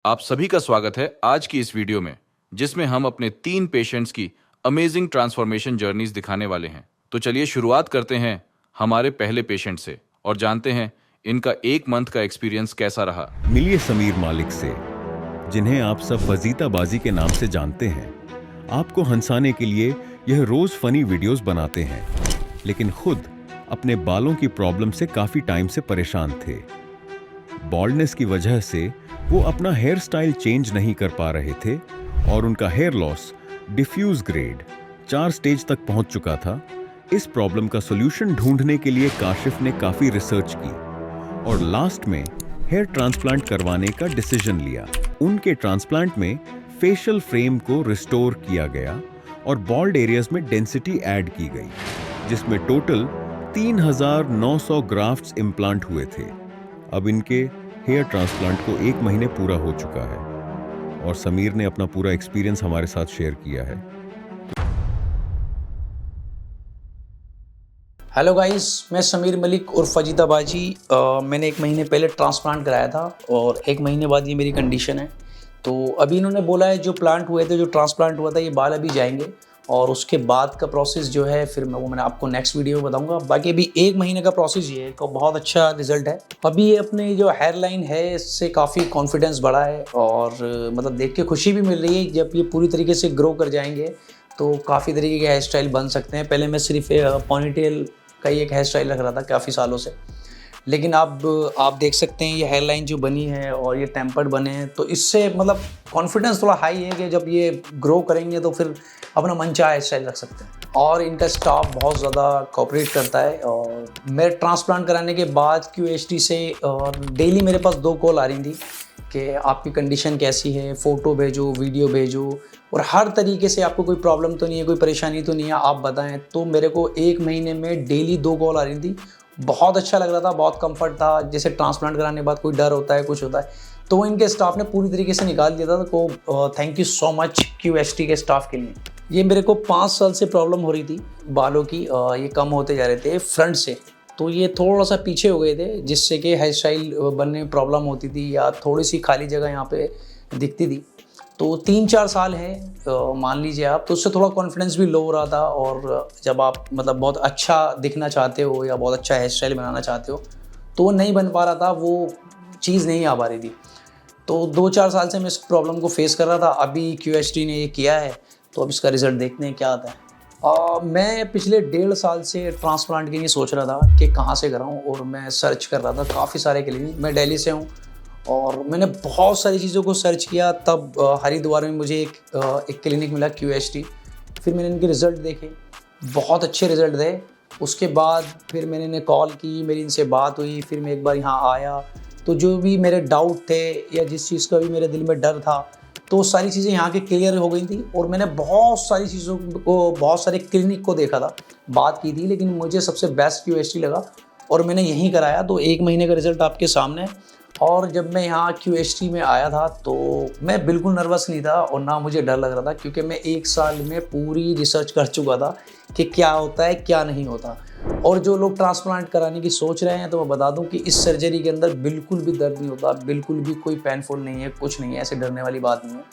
आप सभी का स्वागत है आज की इस वीडियो में, जिसमें हम अपने 3 पेशेंट्स की अमेजिंग ट्रांसफॉर्मेशन जर्नीज दिखाने वाले हैं। तो चलिए शुरुआत करते हैं हमारे पहले पेशेंट से और जानते हैं इनका 1 मंथ का एक्सपीरियंस कैसा रहा। मिलिए समीर मालिक से, जिन्हें आप सब फजीताबाजी के नाम से जानते हैं। आपको हंसाने के लिए यह रोज फनी वीडियोस बनाते हैं, लेकिन खुद अपने बालों की प्रॉब्लम से काफी टाइम से परेशान थे। बॉल्डनेस की वजह से वो अपना हेयर स्टाइल चेंज नहीं कर पा रहे थे और उनका hair loss diffuse grade 4 stage तक पहुंच चुका था। इस प्रॉब्लम का सॉल्यूशन ढूंढने के लिए काशिफ ने काफी रिसर्च की और लास्ट में हेयर ट्रांसप्लांट करवाने का डिसीजन लिया। उनके ट्रांसप्लांट में फेशियल फ्रेम को रिस्टोर किया गया और बॉल्ड एरियाज में डेंसिटी ऐड की गई, जिसमें टोटल 3900 ग्राफ्ट्स इम्प्लांट हुए थे। अब इनके हेयर ट्रांसप्लांट को 1 महीने पूरा हो चुका है और समीर ने अपना पूरा एक्सपीरियंस हमारे साथ शेयर किया है। हेलो गाइस, मैं समीर मलिक और फजीताबाजी। मैंने 1 महीने पहले ट्रांसप्लांट कराया था और 1 महीने बाद ये मेरी कंडीशन है। तो अभी इन्होंने बोला है जो प्लांट हुए थे, जो ट्रांसप्लांट हुआ था, ये बाल अभी जाएंगे और उसके बाद का प्रोसेस जो है फिर मैंने आपको नेक्स्ट वीडियो में बताऊंगा। बाकी अभी 1 महीने का प्रोसेस ये है तो बहुत अच्छा रिजल्ट है। अभी ये अपनी जो हेयर लाइन है इससे काफ़ी कॉन्फिडेंस बढ़ा है और मतलब देख के खुशी भी मिल रही है। जब ये पूरी तरीके से ग्रो कर जाएंगे तो काफ़ी तरीके के हेयर स्टाइल बन सकते हैं। पहले मैं सिर्फ पोनीटेल का ही एक हेयर स्टाइल रख रहा था काफ़ी सालों से, लेकिन अब आप देख सकते हैं ये हेयर लाइन जो बनी है और ये टेम्पर्ड बने हैं, तो इससे मतलब कॉन्फिडेंस थोड़ा हाई है कि जब ये ग्रो करेंगे तो फिर अपना मनचाहा हेयर स्टाइल रख सकते हैं। और इनका स्टाफ बहुत ज़्यादा कोऑपरेट करता है। और मैं ट्रांसप्लांट कराने के बाद QHT से डेली मेरे पास 2 कॉल आ रही थी कि आपकी कंडीशन कैसी है, फ़ोटो भेजो, वीडियो भेजो, और हर तरीके से आपको कोई प्रॉब्लम तो नहीं है, कोई परेशानी तो नहीं है, आप बताएं। तो मेरे को 1 महीने में डेली 2 कॉल आ रही थी। बहुत अच्छा लग रहा था, बहुत कंफर्ट था। जैसे ट्रांसप्लांट कराने के बाद कोई डर होता है, कुछ होता है, तो वो इनके स्टाफ ने पूरी तरीके से निकाल दिया था। तो thank you so much QHT के स्टाफ के लिए। ये मेरे को 5 साल से प्रॉब्लम हो रही थी बालों की। ये कम होते जा रहे थे फ्रंट से, तो ये थोड़ा सा पीछे हो गए थे, जिससे कि हेयर स्टाइल बनने में प्रॉब्लम होती थी या थोड़ी सी खाली जगह यहाँ पे दिखती थी। तो 3-4 साल है मान लीजिए आप, तो उससे थोड़ा कॉन्फिडेंस भी लो हो रहा था। और जब आप मतलब बहुत अच्छा दिखना चाहते हो या बहुत अच्छा हेयर स्टाइल बनाना चाहते हो तो वो नहीं बन पा रहा था, वो चीज़ नहीं आ पा रही थी। तो 2-4 साल से मैं इस प्रॉब्लम को फेस कर रहा था। अभी QHT ने ये किया है तो अब इसका रिज़ल्ट देखते हैं क्या आता है। मैं पिछले 1.5 साल से ट्रांसप्लांट के लिए सोच रहा था कि कहाँ से कराऊँ, और मैं सर्च कर रहा था काफ़ी सारे क्लिनिक। मैं दिल्ली से हूँ और मैंने बहुत सारी चीज़ों को सर्च किया। तब हरिद्वार में मुझे एक क्लिनिक मिला QHT। फिर मैंने इनके रिज़ल्ट देखे, बहुत अच्छे रिज़ल्ट थे। उसके बाद फिर मैंने इन्हें कॉल की, मेरी इनसे बात हुई, फिर मैं एक बार यहाँ आया तो जो भी मेरे डाउट थे या जिस चीज़ का भी मेरे दिल में डर था, तो सारी चीज़ें यहाँ के क्लियर हो गई थी। और मैंने बहुत सारी चीज़ों को, बहुत सारे क्लिनिक को देखा था, बात की थी, लेकिन मुझे सबसे बेस्ट QHT लगा और मैंने यहीं कराया। तो 1 महीने का रिज़ल्ट आपके सामने है। और जब मैं यहाँ QHT में आया था तो मैं बिल्कुल नर्वस नहीं था और ना मुझे डर लग रहा था, क्योंकि मैं 1 साल में पूरी रिसर्च कर चुका था कि क्या होता है क्या नहीं होता। और जो लोग ट्रांसप्लांट कराने की सोच रहे हैं तो मैं बता दूं कि इस सर्जरी के अंदर बिल्कुल भी दर्द नहीं होता, बिल्कुल भी कोई पेनफुल नहीं है, कुछ नहीं है, ऐसे डरने वाली बात नहीं है।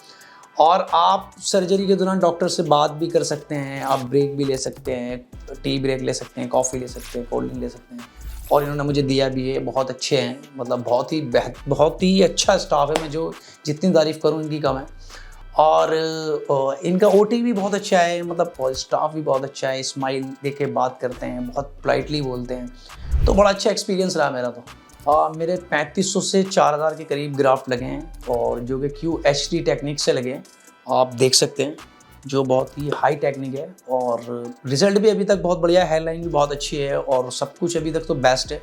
और आप सर्जरी के दौरान डॉक्टर से बात भी कर सकते हैं, आप ब्रेक भी ले सकते हैं, टी ब्रेक ले सकते हैं, कॉफ़ी ले सकते हैं, कोल्ड ड्रिंक ले सकते हैं। और इन्होंने मुझे दिया भी है, बहुत अच्छे हैं, मतलब बहुत ही अच्छा स्टाफ है। मैं जो जितनी तारीफ़ करूँ इनकी कम है। और इनका OT भी बहुत अच्छा है, मतलब स्टाफ भी बहुत अच्छा है, स्माइल देके बात करते हैं, बहुत पोलाइटली बोलते हैं। तो बड़ा अच्छा एक्सपीरियंस रहा मेरा। तो मेरे 3500 से 4000 के करीब ग्राफ्ट लगे हैं, और जो कि QHT टेक्निक से लगे हैं, आप देख सकते हैं, जो बहुत ही हाई टेक्निक है। और रिज़ल्ट भी अभी तक बहुत बढ़िया है, हेयर लाइन भी बहुत अच्छी है और सब कुछ अभी तक तो बेस्ट है।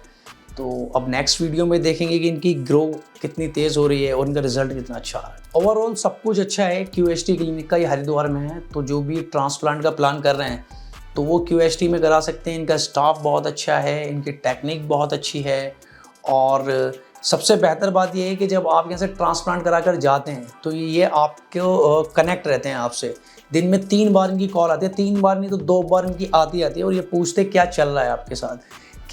तो अब नेक्स्ट वीडियो में देखेंगे कि इनकी ग्रो कितनी तेज़ हो रही है और इनका रिजल्ट कितना अच्छा आ रहा है। ओवरऑल सब कुछ अच्छा है। QHT क्लिनिक का ये हरिद्वार में है, तो जो भी ट्रांसप्लांट का प्लान कर रहे हैं तो वो QHT में करा सकते हैं। इनका स्टाफ बहुत अच्छा है, इनकी टेक्निक बहुत अच्छी है। और सबसे बेहतर बात यह है कि जब आप यहाँ से ट्रांसप्लांट करा कर जाते हैं तो ये आपको कनेक्ट रहते हैं आपसे। दिन में 3 बार इनकी कॉल आती है, 3 बार नहीं तो 2 बार इनकी आती है और ये पूछते क्या चल रहा है आपके साथ,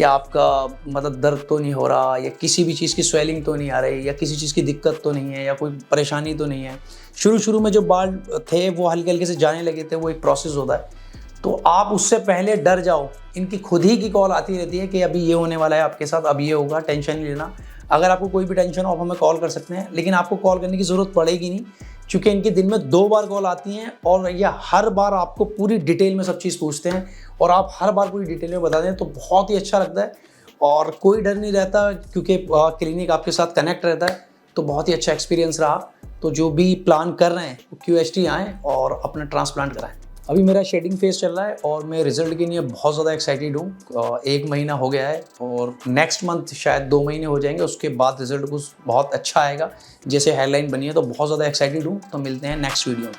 कि आपका मतलब दर्द तो नहीं हो रहा, या किसी भी चीज़ की स्वेलिंग तो नहीं आ रही, या किसी चीज़ की दिक्कत तो नहीं है, या कोई परेशानी तो नहीं है। शुरू में जो बाल थे वो हल्के हल्के से जाने लगे थे, वो एक प्रोसेस होता है। तो आप उससे पहले डर जाओ, इनकी खुद ही की कॉल आती रहती है कि अभी ये होने वाला है आपके साथ, अब ये होगा, टेंशन नहीं लेना। अगर आपको कोई भी टेंशन हो आप हमें कॉल कर सकते हैं, लेकिन आपको कॉल करने की ज़रूरत पड़ेगी नहीं, क्योंकि इनके दिन में 2 बार कॉल आती हैं और ये हर बार आपको पूरी डिटेल में सब चीज़ पूछते हैं और आप हर बार पूरी डिटेल में बता दें, तो बहुत ही अच्छा लगता है और कोई डर नहीं रहता, क्योंकि क्लिनिक आपके साथ कनेक्ट रहता है। तो बहुत ही अच्छा एक्सपीरियंस रहा। तो जो भी प्लान कर रहे हैं वो QHT आएँ और अपना ट्रांसप्लांट कराएँ। अभी मेरा शेडिंग फेज चल रहा है और मैं रिज़ल्ट के लिए बहुत ज़्यादा एक्साइटेड हूँ। 1 महीना हो गया है और नेक्स्ट मंथ शायद 2 महीने हो जाएंगे, उसके बाद रिज़ल्ट कुछ बहुत अच्छा आएगा, जैसे हेडलाइन बनी है। तो बहुत ज़्यादा एक्साइटेड हूँ। तो मिलते हैं नेक्स्ट वीडियो में।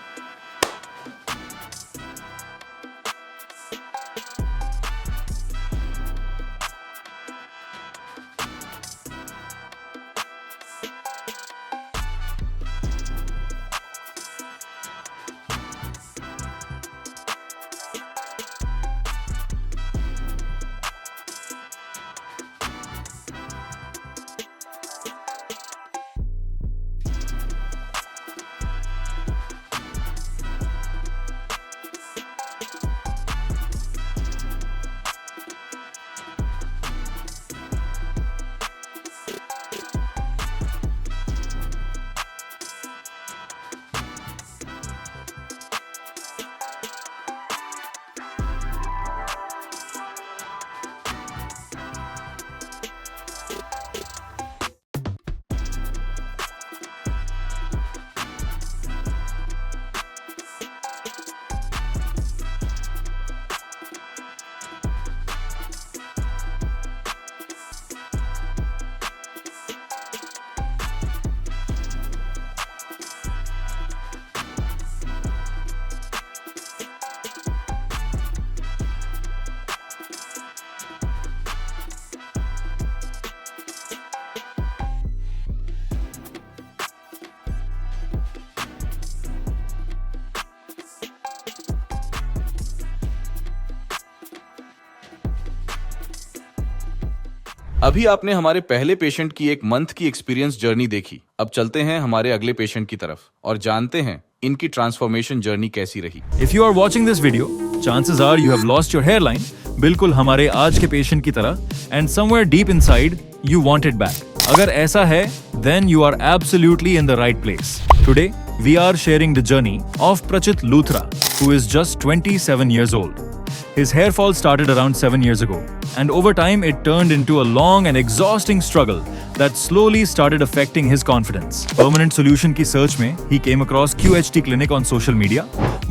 अभी आपने हमारे पहले पेशेंट की 1 मंथ की एक्सपीरियंस जर्नी देखी। अब चलते हैं हमारे अगले पेशेंट की तरफ और जानते हैं इनकी ट्रांसफॉर्मेशन जर्नी कैसी रही। If you are watching this video, chances are you have lost your hairline, बिल्कुल हमारे आज के पेशेंट की तरह, and somewhere deep inside you want it back. अगर ऐसा है, then you are absolutely in the right place. Today, we are sharing the journey of Prachit Luthra, who is just 27 years old. His hair fall started around 7 years ago, and over time it turned into a long and exhausting struggle that slowly started affecting his confidence. Permanent solution की search में, he came across QHT Clinic on social media,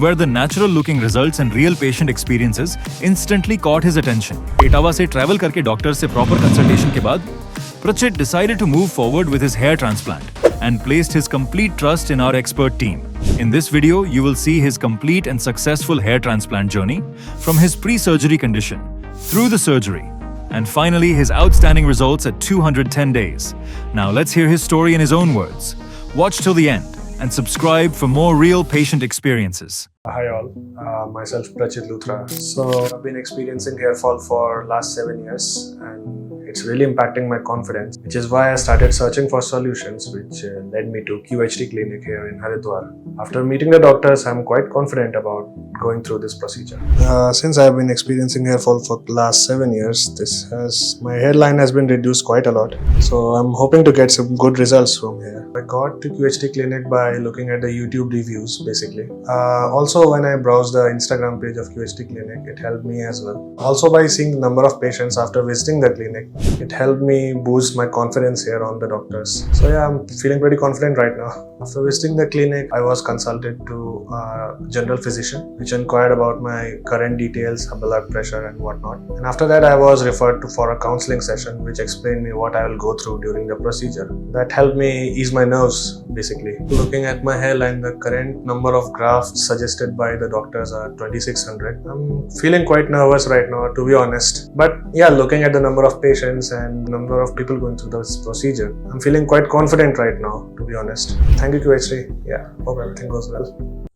where the natural-looking results and real patient experiences instantly caught his attention. Etawah से travel करके doctor से proper consultation के बाद, Prachit decided to move forward with his hair transplant and placed his complete trust in our expert team. In this video, you will see his complete and successful hair transplant journey from his pre-surgery condition, through the surgery, and finally his outstanding results at 210 days. Now let's hear his story in his own words. Watch till the end and subscribe for more real patient experiences. Hi all, myself Prachit Luthra. So I've been experiencing hair fall for last 7 years and it's really impacting my confidence, which is why I started searching for solutions, which led me to QHT Clinic here in Haridwar. After meeting the doctors, I'm quite confident about going through this procedure. Since I've been experiencing hair fall for the last 7 years, my hairline has been reduced quite a lot. So I'm hoping to get some good results from here. I got to QHT Clinic by looking at the YouTube reviews, basically. Also, when I browsed the Instagram page of QHT Clinic, it helped me as well. Also, by seeing the number of patients after visiting the clinic, it helped me boost my confidence here on the doctors. So yeah, I'm feeling pretty confident right now. After visiting the clinic, I was consulted to a general physician, which inquired about my current details, blood pressure and whatnot. And after that, I was referred to for a counseling session, which explained me what I will go through during the procedure. That helped me ease my nerves, basically. Looking at my hairline, the current number of grafts suggested by the doctors are 2600. I'm feeling quite nervous right now, to be honest. But yeah, looking at the number of patients and number of people going through this procedure, I'm feeling quite confident right now, to be honest. Thank you, QHT. Yeah, hope everything goes well.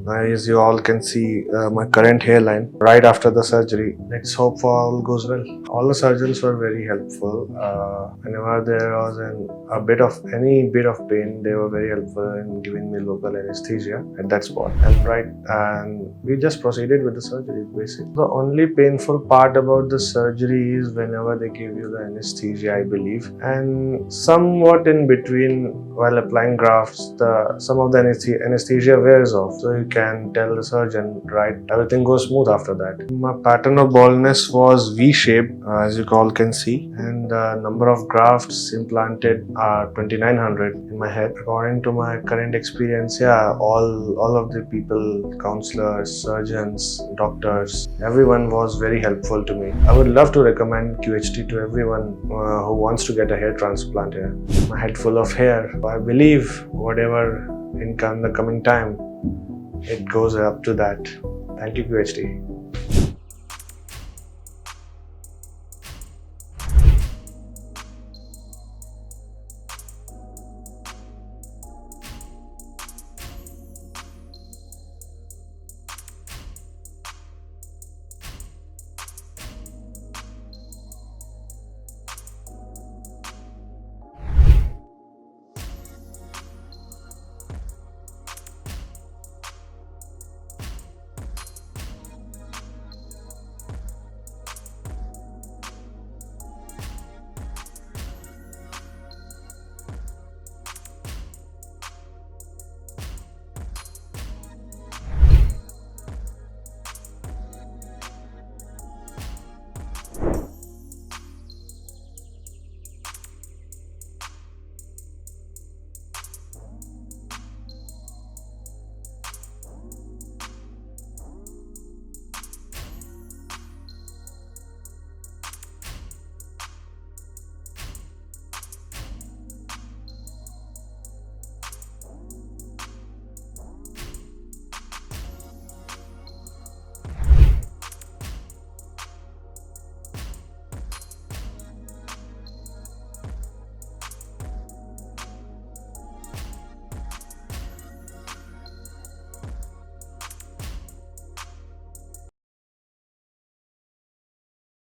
As you all can see, my current hairline right after the surgery. Let's hope for all goes well. All the surgeons were very helpful. Whenever there was a bit of pain, they were very helpful in giving me local anesthesia at that spot. And we just proceeded with the surgery. Basically, the only painful part about the surgery is whenever they give you the anesthesia, I believe, and somewhat in between while applying grafts, some of the anesthesia wears off, so you can tell the surgeon, right, everything goes smooth after that. My pattern of baldness was V-shaped, as you all can see, and the number of grafts implanted are 2900 in my head. According to my current experience, all of the people, counselors, surgeons, doctors, everyone was very helpful to me. I would love to recommend QHT to everyone who wants to get a hair transplant here. My head full of hair. I believe whatever in the coming time, it goes up to that. Thank you, QHT.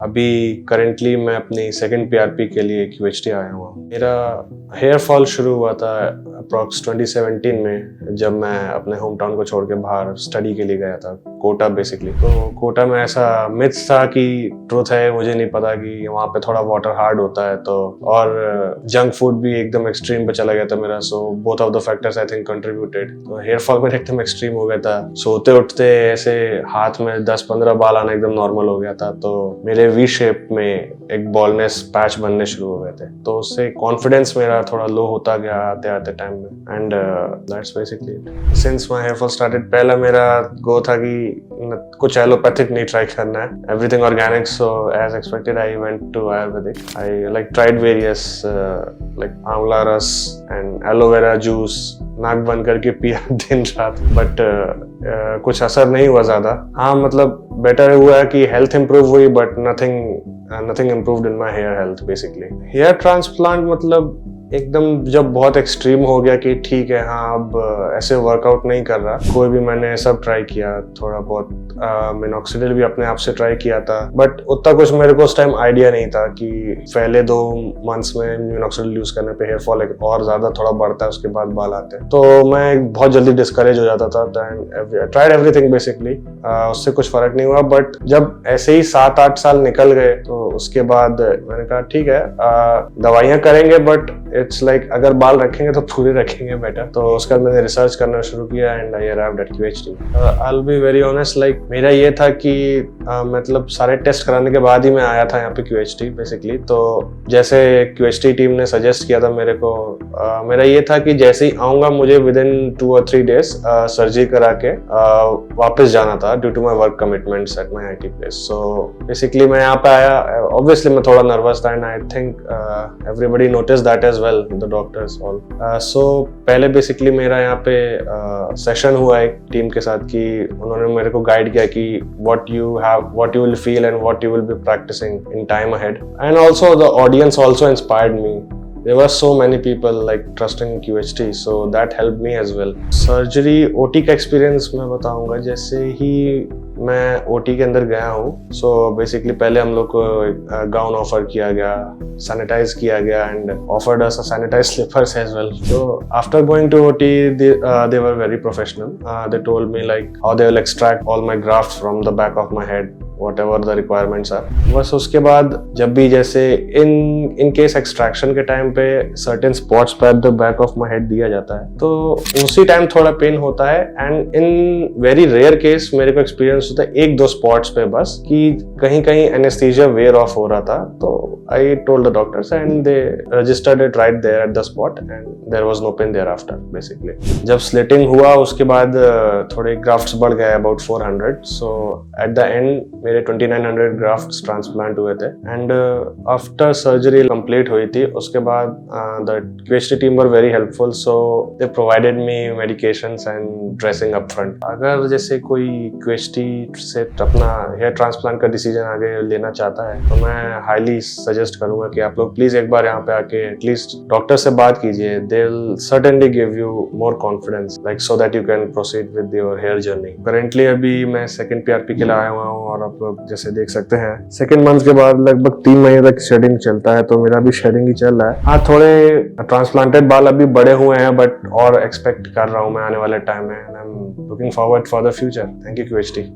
अभी currently मैं अपनी second PRP के लिए QHT आया हुआ हूँ। मेरा hair fall शुरू हुआ था अप्रॉक्स 2017 में, जब मैं अपने होम टाउन को छोड़ के बाहर स्टडी के लिए गया था, कोटा बेसिकली। तो कोटा में ऐसा मिथ्स था कि ट्रुथ है, मुझे नहीं पता कि वहाँ पे थोड़ा वाटर हार्ड होता है, तो और जंक फूड भी एकदम एक्सट्रीम पे चला गया था मेरा। So both of the factors I think contributed. तो हेयर फॉल मेरा एकदम एक्सट्रीम हो गया था। सोते उठते ऐसे हाथ में 10-15 बाल आना एकदम नॉर्मल हो गया था। तो मेरे वी शेप में एक बॉलनेस पैच बनने शुरू हो गए थे, तो उससे कॉन्फिडेंस मेरा थोड़ा लो होता गया आते आते टाइम में। And that's basically it. Since my hair fall started, पहला मेरा गो था कि कुछ एलोपैथिक नहीं ट्राई करना है, everything organic. So as expected I went to Ayurvedic. I like tried various like amla ras and aloe vera juice, नाक बंद करके पिया दिन रात, बट कुछ असर नहीं हुआ ज्यादा। हाँ, मतलब बेटर हुआ है कि हेल्थ इंप्रूव हुई, but nothing improved in my hair health basically. Hair transplant मतलब एकदम जब बहुत एक्सट्रीम हो गया कि ठीक है, हाँ अब ऐसे वर्कआउट नहीं कर रहा, कोई भी मैंने सब ट्राई किया, थोड़ा बहुत मिनॉक्सिडिल भी अपने आप से ट्राई किया था, बट उतना कुछ मेरे को उस टाइम आइडिया नहीं था कि पहले 2 मंथ्स में मिनॉक्सिडिल यूज करने पे हेयर फॉल और ज्यादा थोड़ा बढ़ता है, उसके बाद बाल आते हैं। तो मैं बहुत जल्दी डिस्करेज हो जाता था। ट्राइड एवरीथिंग बेसिकली, उससे कुछ फर्क नहीं हुआ। बट जब ऐसे ही 7-8 साल निकल गए, तो उसके बाद मैंने कहा ठीक है, दवाइयाँ करेंगे, बट इट्स लाइक अगर बाल रखेंगे तो पूरे रखेंगे बेटर। तो उसके बाद मैंने रिसर्च करना शुरू किया and I arrived at QHT। I will be very honest, like मेरा ये था कि मतलब सारे टेस्ट कराने के बाद ही मैं आया था यहाँ पे QHT बेसिकली। तो जैसे QHT टीम ने सजेस्ट किया था मेरे को, मेरा ये था कि जैसे ही आऊँगा मुझे विदिन 2 or 3 days सर्जरी करा के वापस जाना था due to my work commitments at my IT place. So basically मैं यहाँ पे आया, ऑब्वियसली मैं थोड़ा नर्वस था and I think everybody notice that as well, the doctors all. So पहले बेसिकली मेरा यहाँ पे सेशन हुआ एक टीम के साथ कि उन्होंने मेरे को गाइड किया कि what you will feel and what you will be practicing in time ahead, and also the audience also inspired me there were so many people like trusting QHT, so that helped me as well. Surgery OT का experience मैं बताऊंगा। जैसे ही मैं OT के अंदर गया हूँ, so basically पहले हम लोग को गाउन ऑफर किया गया, सैनिटाइज किया गया and offered us a sanitized slippers as well. So after going to OT, they were very professional. They told me like how they will extract all my grafts from the back of my head, whatever the requirements are. बस उसके बाद जब भी जैसे in case extraction के time पे certain spots पे at the back of my head दिया जाता है, तो उसी टाइम थोड़ा पेन होता है and in very rare case मेरे को experience होता है 1-2 spots पे बस कि कहीं कहीं anesthesia wear off हो रहा था, तो I told the doctors and they registered it right there at the spot and there was no pain thereafter basically. जब slitting हुआ उसके बाद थोड़े grafts बढ़ गए about 400, so at the end मेरे 2900 ग्राफ्ट्स ट्रांसप्लांट हुए थे एंड आफ्टर सर्जरी कंप्लीट हुई थी उसके बाद the QHT team were very helpful, so they provided me medications and dressing up front. अगर जैसे कोई QHT से अपना हेयर ट्रांसप्लांट का डिसीजन आगे लेना चाहता है तो मैं हाईली सजेस्ट करूंगा कि आप लोग प्लीज एक बार यहाँ पे आके एटलीस्ट डॉक्टर से बात कीजिए। They will certainly give you more confidence like so that you can proceed with your hair journey. Currently अभी मैं सेकंड PRP के लिए आया हुआ हूँ और आप लोग जैसे देख सकते हैं सेकेंड मंथ के बाद लगभग 3 महीने तक शेडिंग चलता है, तो मेरा भी शेडिंग ही चल रहा है। हाँ, थोड़े ट्रांसप्लांटेड बाल अभी बड़े हुए हैं बट और एक्सपेक्ट कर रहा हूँ मैं आने वाले टाइम में and I am looking forward for the future. Thank you QHT।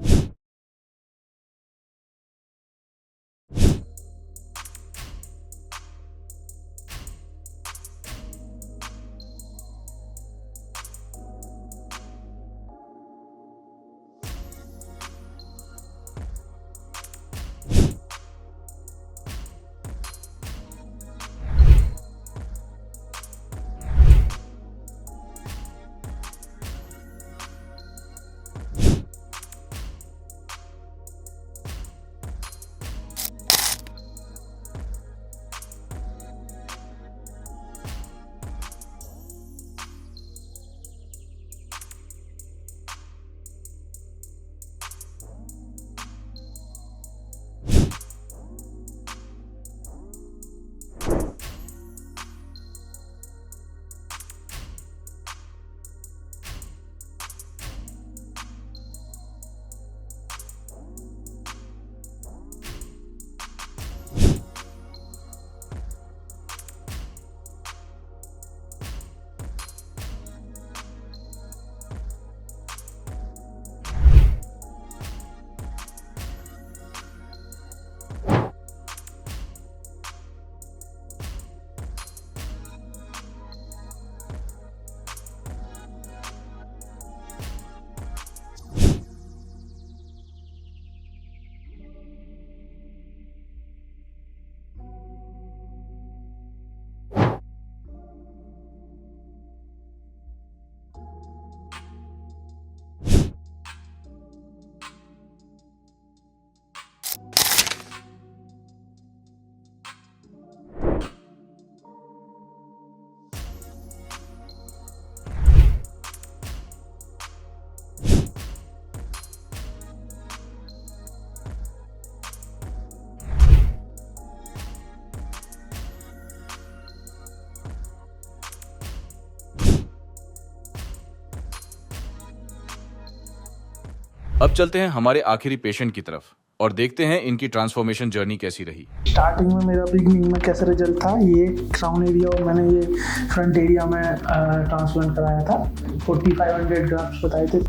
अब चलते हैं हमारे आखिरी पेशेंट की तरफ और देखते हैं इनकी ट्रांसफॉर्मेशन जर्नी कैसी रही। स्टार्टिंग में मेरा बिगनिंग में कैसा रिजल्ट था, ये क्राउन एरिया और मैंने ये फ्रंट एरिया में ट्रांसप्लांट कराया था। 4500 ग्राफ्ट्स बताए थे।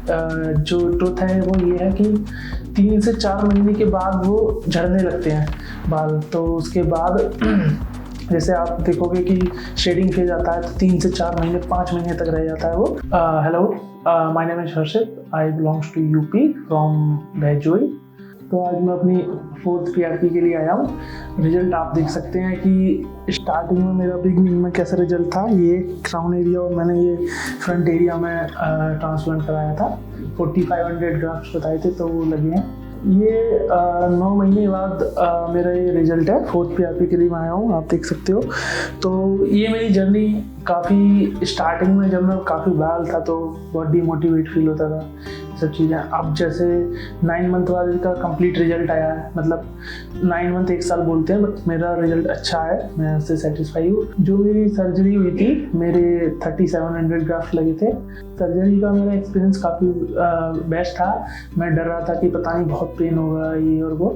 जो ट्रुथ है वो ये है कि 3 से 4 महीने के बाद वो झड़ने लगते हैं बाल। तो उसके बाद जैसे आप देखोगे कि शेडिंग फेज आता है तो 3 से 4 महीने 5 महीने तक रह जाता है वो। Hello, my name is Harshit, I belongs to UP from Bhaijoi. तो आज मैं अपनी 4th PRP के लिए आया हूँ। रिजल्ट आप देख सकते हैं कि स्टार्टिंग में मेरा बिगनिंग में कैसा रिजल्ट था, ये क्राउन एरिया और मैंने ये फ्रंट एरिया में ट्रांसप्लांट कराया था। 4500 ग्राफ्ट्स बताए थे तो वो लगे हैं। ये 9 महीने बाद मेरा ये रिजल्ट है। 4th PRP के लिए मैं आया हूँ, आप देख सकते हो। तो ये मेरी जर्नी काफ़ी स्टार्टिंग में जब मैं काफ़ी बाल था तो बहुत डीमोटिवेट फील होता था सब चीज़ें। अब जैसे 9 मंथ बाद इसका कंप्लीट रिजल्ट आया है, मतलब 9 मंथ 1 साल बोलते हैं, बट मेरा रिजल्ट अच्छा है, मैं उससे सेटिस्फाई हूँ। जो मेरी सर्जरी हुई थी, मेरे 3700 ग्राफ्ट लगे थे। सर्जरी का मेरा एक्सपीरियंस काफ़ी बेस्ट था। मैं डर रहा था कि पता नहीं बहुत पेन होगा ये और वो,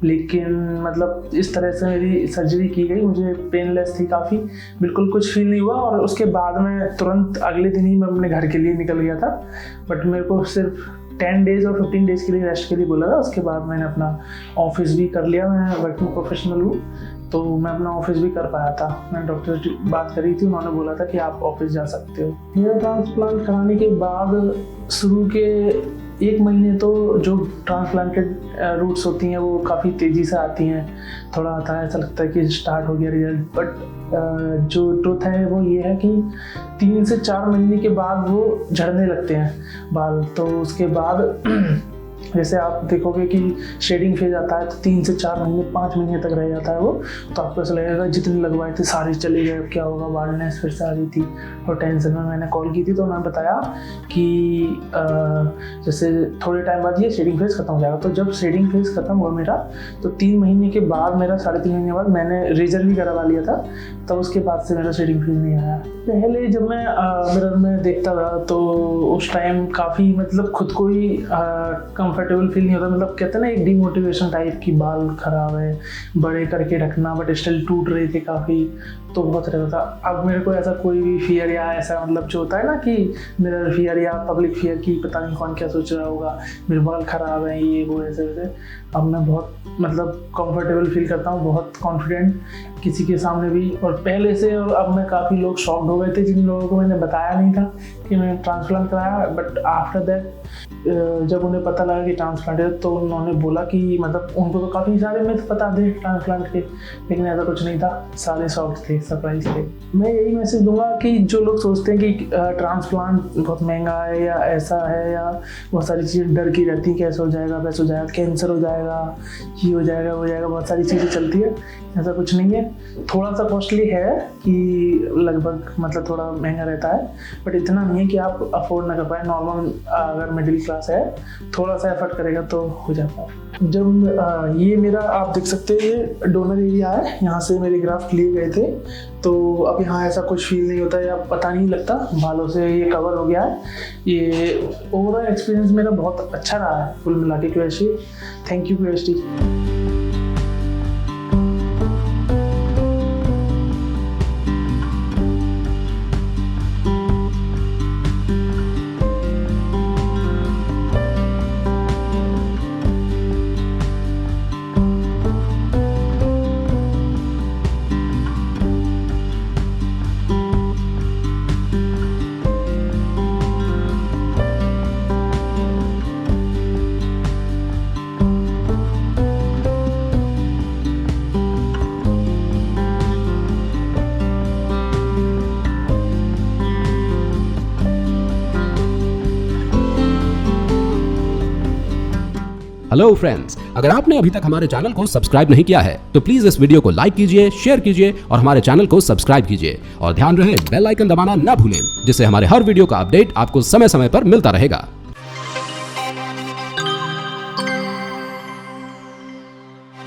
लेकिन मतलब इस तरह से मेरी सर्जरी की गई, मुझे पेनलेस थी काफ़ी, बिल्कुल कुछ फील नहीं हुआ। और उसके बाद मैं तुरंत अगले दिन ही मैं अपने घर के लिए निकल गया था, बट मेरे को सिर्फ 10 डेज और 15 डेज़ के लिए रेस्ट के लिए बोला था। उसके बाद मैंने अपना ऑफिस भी कर लिया, मैं वर्किंग प्रोफेशनल हूँ तो मैं अपना ऑफिस भी कर पाया था। मैंने डॉक्टर से बात करी थी, उन्होंने बोला था कि आप ऑफिस जा सकते हो। हेयर ट्रांसप्लांट कराने के बाद शुरू के 1 महीने तो जो ट्रांसप्लांटेड रूट्स होती हैं वो काफ़ी तेज़ी से आती हैं, थोड़ा आता है, ऐसा लगता है कि स्टार्ट हो गया रिजल्ट। बट जो ट्रुथ है वो ये है कि 3 से 4 महीने के बाद वो झड़ने लगते हैं बाल। तो उसके बाद जैसे आप देखोगे कि शेडिंग फेज आता है तो 3 से 4 महीने 5 महीने तक रह जाता है वो, तो आपको ऐसा लगेगा जितने लगवाए थे सारे चले गए, अब क्या होगा, बाल्डनेस फिर से आ गई थी। और टेंशन में मैंने कॉल की थी तो उन्होंने बताया कि जैसे थोड़े टाइम बाद ये शेडिंग फेज खत्म हो जाएगा। तो जब शेडिंग फेज खत्म हुआ मेरा, तो 3 महीने के बाद, मेरा 3.5 महीने बाद मैंने रेजर भी करवा लिया था, तब उसके बाद से मेरा शेडिंग फेज नहीं आया। पहले जब मैं मिरर में देखता था तो उस टाइम काफ़ी मतलब खुद को ही कंफर्टेबल फील नहीं होता, मतलब कहते हैं ना एक डिमोटिवेशन टाइप की, बाल खराब है, बड़े करके रखना, बट स्टिल टूट रहे थे काफ़ी, तो बहुत रहता था। अब मेरे को ऐसा कोई भी फियर या ऐसा मतलब जो होता है ना कि मिरर फियर या पब्लिक फियर की पता नहीं कौन क्या सोच रहा होगा, मेरे बाल खराब हैं ये वो ऐसे वैसे, अब मैं बहुत मतलब कंफर्टेबल फील करता हूँ, बहुत कॉन्फिडेंट किसी के सामने भी। और पहले से और अब मैं काफ़ी लोग शॉक्ड हो गए थे जिन लोगों को मैंने बताया नहीं था कि मैंने ट्रांसप्लांट कराया, बट आफ्टर दैट जब उन्हें पता लगा कि ट्रांसप्लांट है तो उन्होंने बोला कि मतलब उनको तो काफ़ी सारे मिथ पता थे ट्रांसप्लांट के, लेकिन ऐसा कुछ नहीं था, सारे शॉक्ड थे, सरप्राइज थे। मैं यही मैसेज दूंगा कि जो लोग सोचते हैं कि ट्रांसप्लांट बहुत महंगा है या ऐसा है, या बहुत सारी चीज़ें डर की रहती है, कैसे हो जाएगा, वैसे हो जाएगा, कैंसर हो जाएगा, ये हो जाएगा, वो हो जाएगा, बहुत सारी चीज़ें चलती है, ऐसा कुछ नहीं है। थोड़ा सा कॉस्टली है कि लगभग मतलब थोड़ा महंगा रहता है, बट इतना नहीं है कि आप अफोर्ड ना कर पाए। नॉर्मल अगर मिडिल क्लास है थोड़ा सा एफर्ट करेगा तो हो जाता है। जब ये मेरा आप देख सकते हैं ये डोनर एरिया है, यहाँ से मेरे ग्राफ्ट लिए गए थे, तो अब यहाँ ऐसा कुछ फील नहीं होता या पता नहीं लगता, बालों से ये कवर हो गया है। ये ओवरऑल एक्सपीरियंस मेरा बहुत अच्छा रहा है कुल मिला के। QST, thank you QST। Hello friends, अगर आपने अभी तक हमारे चैनल को सब्सक्राइब नहीं किया है तो प्लीज इस वीडियो को लाइक कीजिए, शेयर कीजिए और हमारे चैनल को सब्सक्राइब कीजिए। और ध्यान रहे बेल आइकन दबाना ना भूलें, जिससे हमारे हर वीडियो का अपडेट आपको समय समय पर मिलता रहेगा।